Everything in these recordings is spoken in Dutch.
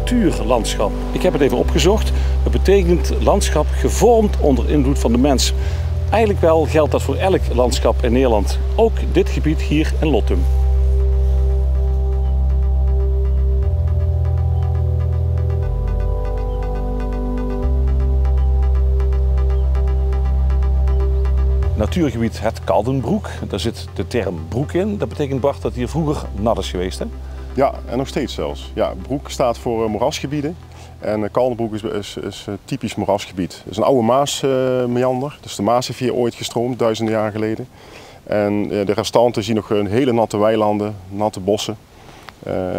natuurlandschap. Ik heb het even opgezocht. Het betekent landschap gevormd onder invloed van de mens. Eigenlijk wel geldt dat voor elk landschap in Nederland. Ook dit gebied hier in Lottum. Natuurgebied Het Kaldenbroek. Daar zit de term broek in. Dat betekent, Bart, dat hier vroeger nat is geweest, hè? Ja, en nog steeds zelfs. Ja, broek staat voor moerasgebieden. En Kaldenbroek is typisch moerasgebied. Het is een oude Maasmeander. Dus de Maas heeft hier ooit gestroomd, duizenden jaren geleden. En de restanten zien nog een hele natte weilanden, natte bossen.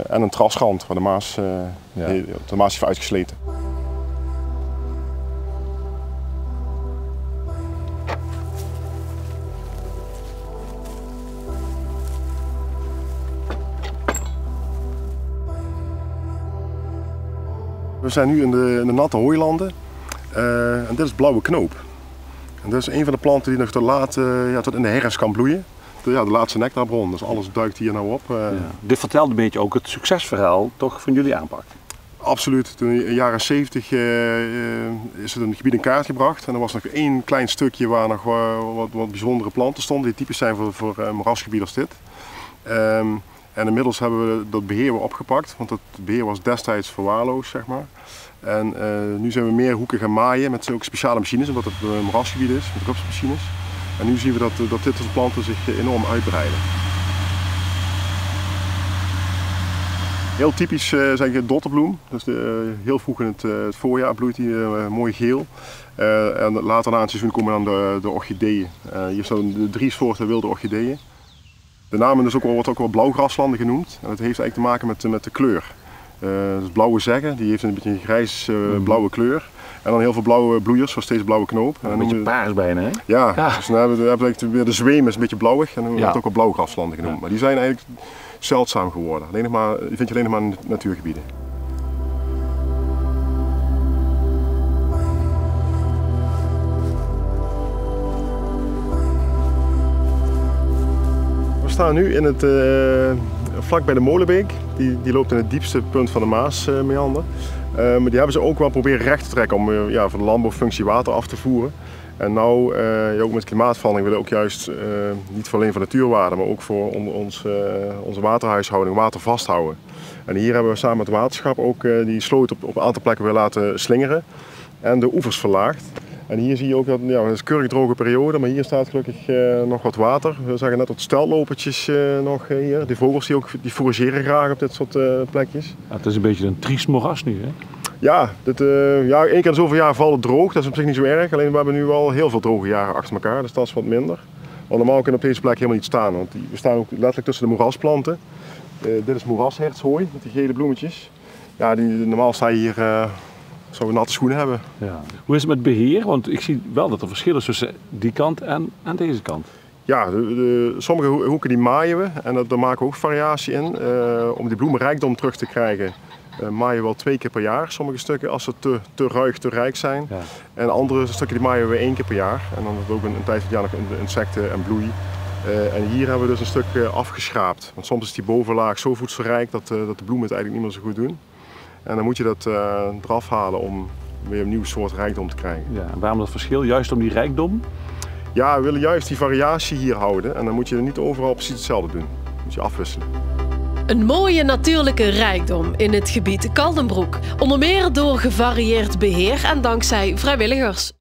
En een trasrand waar de Maas heeft uitgesleten. We zijn nu in de natte hooilanden en dit is blauwe knoop. En dat is een van de planten die nog tot in de herfst kan bloeien. De laatste nectarbron, dus alles duikt hier nou op. Dit vertelt een beetje ook het succesverhaal toch van jullie aanpak. Absoluut. Toen in de jaren 70 is het een gebied in kaart gebracht. En er was nog één klein stukje waar nog wat bijzondere planten stonden die typisch zijn voor moerasgebieden als dit. En inmiddels hebben we dat beheer weer opgepakt, want het beheer was destijds verwaarloosd, zeg maar. En nu zijn we meer hoeken gaan maaien met ook speciale machines, omdat het een moerasgebied is, met rupsmachines. En nu zien we dat dit soort planten zich enorm uitbreiden. Heel typisch is eigenlijk de dotterbloem. Dus heel vroeg in het voorjaar bloeit die mooi geel. En later na het seizoen komen dan de orchideeën. Hier staan de 3 soorten wilde orchideeën. De naam wordt ook wel blauwgraslanden genoemd. En dat heeft eigenlijk te maken met de kleur. Dus blauwe zegge, die heeft een beetje een grijs-blauwe kleur. En dan heel veel blauwe bloeiers, zoals deze blauwe knoop. Een beetje paars bijna, hè? Ja, dus dan hebben we eigenlijk weer de zweem is een beetje blauwig. En dan wordt het ook wel blauwgraslanden genoemd. Maar die zijn eigenlijk zeldzaam geworden. Die vind je alleen nog maar in natuurgebieden. We staan nu in het, vlak bij de Molenbeek. Die loopt in het diepste punt van de Maasmeander. Maar die hebben ze ook wel proberen recht te trekken om voor de landbouwfunctie water af te voeren. En nou, ook met klimaatverandering willen we ook juist niet alleen voor natuurwaarde, maar ook voor onze waterhuishouding water vasthouden. En hier hebben we samen met het waterschap ook die sloot op een aantal plekken weer laten slingeren en de oevers verlaagd. En hier zie je ook dat het is een keurig droge periode, maar hier staat gelukkig nog wat water. We zagen net wat steltlopertjes nog hier. De vogels die forageren graag op dit soort plekjes. Ja, het is een beetje een triest moeras nu, hè? Ja, één keer in zoveel jaar valt het droog, dat is op zich niet zo erg. Alleen we hebben nu wel heel veel droge jaren achter elkaar, dus dat is wat minder. Want normaal kunnen op deze plek helemaal niet staan, want we staan ook letterlijk tussen de moerasplanten. Dit is moerashertshooi met die gele bloemetjes. Ja, normaal sta je hier, zouden we natte schoenen hebben. Ja. Hoe is het met beheer? Want ik zie wel dat er verschil is tussen die kant en deze kant. Ja, sommige hoeken die maaien we en daar maken we ook variatie in. Om die bloemenrijkdom terug te krijgen maaien we wel 2 keer per jaar. Sommige stukken als ze te ruig, te rijk zijn. Ja. En andere stukken die maaien we 1 keer per jaar. En dan hebben we ook een tijd van het jaar nog insecten en bloei. En hier hebben we dus een stuk afgeschraapt. Want soms is die bovenlaag zo voedselrijk dat de bloemen het eigenlijk niet meer zo goed doen. En dan moet je dat eraf halen om weer een nieuw soort rijkdom te krijgen. Ja, en waarom dat verschil? Juist om die rijkdom? Ja, we willen juist die variatie hier houden. En dan moet je niet overal precies hetzelfde doen. Dan moet je afwisselen. Een mooie natuurlijke rijkdom in het gebied Kaldenbroek. Onder meer door gevarieerd beheer en dankzij vrijwilligers.